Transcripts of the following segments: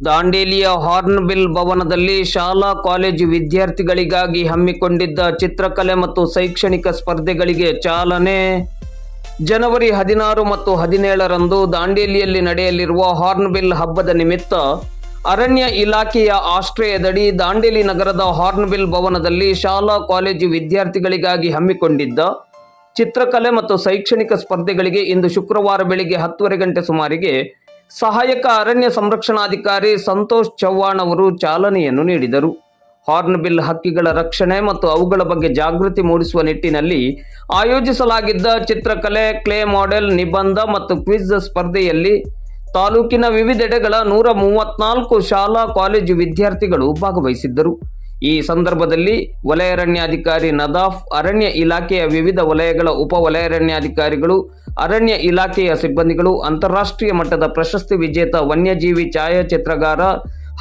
ದಾಂಡೇಲಿಯ Hornbill ಭವನದಲ್ಲಿ ಶಾಲಾ college ವಿದ್ಯಾರ್ಥಿಗಳಿಗಾಗಿ ಹಮ್ಮಿಕೊಂಡಿದ್ದ ಚಿತ್ರಕಲೆ ಮತ್ತು ಶೈಕ್ಷಣಿಕ ಸ್ಪರ್ಧೆಗಳಿಗೆ ಚಾಲನೆ. ಜನವರಿ 16 ಮತ್ತು 17ರಂದು ದಾಂಡೇಲಿಯಲ್ಲಿ ನಡೆಯಲಿರುವ ಹಾರ್ನ್ಬಿಲ್ ಹಬ್ಬದ ನಿಮಿತ್ತ ಅರಣ್ಯ ಇಲಾಖೆಯ ಆಶ್ರಯದಡಿ ದಾಂಡೇಲಿ ನಗರದ ಹಾರ್ನ್ಬಿಲ್ ಭವನದಲ್ಲಿ ಶಾಲಾ ಕಾಲೇಜು ವಿದ್ಯಾರ್ಥಿಗಳಿಗಾಗಿ ಹಮ್ಮಿಕೊಂಡಿದ್ದ ಚಿತ್ರಕಲೆ ಮತ್ತು ಶೈಕ್ಷಣಿಕ ಸ್ಪರ್ಧೆಗಳಿಗೆ ಇಂದು ಶುಕ್ರವಾರ ಬೆಳಿಗ್ಗೆ 10:30 ಗಂಟೆ ಸುಮಾರಿಗೆ ಸಹಾಯಕ ಅರಣ್ಯ ಸಂರಕ್ಷಣಾಧಿಕಾರಿ ಸಂತೋಷ್ ಚವ್ಹಾಣ್ ಅವರು ಚಾಲನೆಯನ್ನು ನೀಡಿದರು. ಹಾರ್ನ್ಬಿಲ್ ಹಕ್ಕಿಗಳ ರಕ್ಷಣೆ ಮತ್ತು ಅವುಗಳ ಬಗ್ಗೆ ಜಾಗೃತಿ ಮೂಡಿಸುವ ನಿಟ್ಟಿನಲ್ಲಿ ಆಯೋಜಿಸಲಾಗಿದ್ದ ಚಿತ್ರಕಲೆ, ಕ್ಲೇ ಮಾಡೆಲ್, ನಿಬಂಧ ಮತ್ತು ಕ್ವಿಜ್ ಸ್ಪರ್ಧೆಯಲ್ಲಿ ತಾಲೂಕಿನ ವಿವಿಧೆಡೆಗಳ 134 ಶಾಲಾ ಕಾಲೇಜು ವಿದ್ಯಾರ್ಥಿಗಳು ಭಾಗವಹಿಸಿದ್ದರು. ಈ ಸಂದರ್ಭದಲ್ಲಿ ವಲಯಾರಣ್ಯಾಧಿಕಾರಿ ನದಾಫ್, ಅರಣ್ಯ ಇಲಾಖೆಯ ವಿವಿಧ ವಲಯಗಳ ಉಪ ವಲಯಾರಣ್ಯಾಧಿಕಾರಿಗಳು, ಅರಣ್ಯ ಇಲಾಖೆಯ ಸಿಬ್ಬಂದಿಗಳು, ಅಂತಾರಾಷ್ಟ್ರೀಯ ಮಟ್ಟದ ಪ್ರಶಸ್ತಿ ವಿಜೇತ ವನ್ಯಜೀವಿ ಛಾಯಾಚಿತ್ರಗಾರ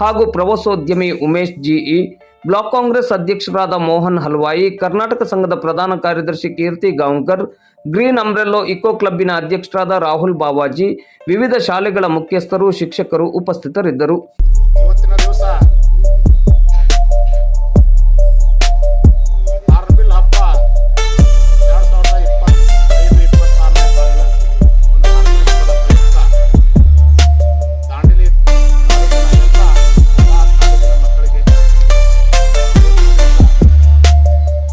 ಹಾಗೂ ಪ್ರವಾಸೋದ್ಯಮಿ ಉಮೇಶ್ ಜಿಇ, ಬ್ಲಾಕ್ ಕಾಂಗ್ರೆಸ್ ಅಧ್ಯಕ್ಷರಾದ ಮೋಹನ್ ಹಲ್ವಾಯಿ, ಕರ್ನಾಟಕ ಸಂಘದ ಪ್ರಧಾನ ಕಾರ್ಯದರ್ಶಿ ಕೀರ್ತಿ ಗಾಂವ್ಕರ್, ಗ್ರೀನ್ ಅಂಬ್ರೆಲ್ಲೋ ಇಕೋ ಕ್ಲಬ್ಬಿನ ಅಧ್ಯಕ್ಷರಾದ ರಾಹುಲ್ ಬಾವಾಜಿ, ವಿವಿಧ ಶಾಲೆಗಳ ಮುಖ್ಯಸ್ಥರು, ಶಿಕ್ಷಕರು ಉಪಸ್ಥಿತರಿದ್ದರು. ಇವತ್ತಿನ ದಿವಸ ಹಾರ್ನ್ಬಿಲ್ ಹಬ್ಬ 2025-26ನೇ ಸಾಲಿನ ಒಂದು ಹಾರ್ನ್ಬಿಲ್ ಹಬ್ಬದ ಪ್ರಯುಕ್ತ ದಾಂಡೇಲಿ ತಾಲೂಕಿನ ಎಲ್ಲ ತಾಲೂಕಿನ ಮಕ್ಕಳಿಗೆ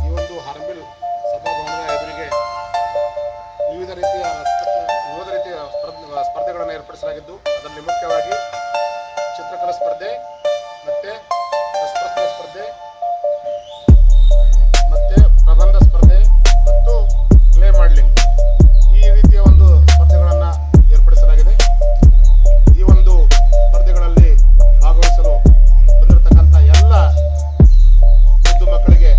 ಈ ಒಂದು ಹಾರ್ನ್ಬಿಲ್ ಸಭಾಭವನದ ಎದುರಿಗೆ ವಿವಿಧ ರೀತಿಯ ಸ್ಪರ್ಧೆಗಳನ್ನು ಏರ್ಪಡಿಸಲಾಗಿದ್ದು, ಅದರಲ್ಲಿ ಮುಖ್ಯವಾಗಿ ಚಿತ್ರಕಲಾ ಸ್ಪರ್ಧೆ ಮತ್ತೆ ರಸಪ್ರಶ್ನೆ ಸ್ಪರ್ಧೆ ಮತ್ತೆ ಪ್ರಬಂಧ ಸ್ಪರ್ಧೆ ಮತ್ತು ಕ್ಲೇ ಮಾಡಲಿಂಗ್ ಈ ರೀತಿಯ ಒಂದು ಸ್ಪರ್ಧೆಗಳನ್ನು ಏರ್ಪಡಿಸಲಾಗಿದೆ. ಈ ಒಂದು ಸ್ಪರ್ಧೆಗಳಲ್ಲಿ ಭಾಗವಹಿಸಲು ಬಂದಿರತಕ್ಕಂಥ ಎಲ್ಲ ಮುದ್ದು ಮಕ್ಕಳಿಗೆ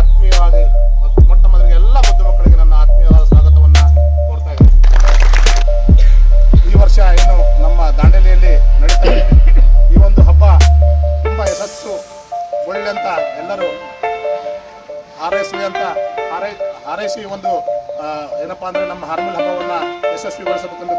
ಆತ್ಮೀಯವಾಗಿ ಮತ್ತು ಮೊಟ್ಟ ಮೊದಲಿಗೆ ಎಲ್ಲ ಮುದ್ದು ಮಕ್ಕಳಿಗೆ ನನ್ನ ಆತ್ಮೀಯವಾದ ಸ್ವಾಗತವನ್ನು ಕೋರ್ತಾ ಇದ್ದೇನೆ. ಈ ವರ್ಷ ಏನು ನಮ್ಮ ದಾಂಡೇಲಿಯಲ್ಲಿ ನಡೀತಾ ಇದೆ, ಈ ಒಂದು ಹಬ್ಬ ತುಂಬ ಯಶಸ್ಸು ಒಳ್ಳೆ ಅಂತ ಎಲ್ಲರೂ ಹಾರೈಸಿ ಒಂದು ಏನಪ್ಪಾ ಅಂದರೆ ನಮ್ಮ ಹಾರ್ನ್ಬಿಲ್ ಹಬ್ಬವನ್ನು ಯಶಸ್ವಿಗೊಳಿಸಬೇಕೆಂದು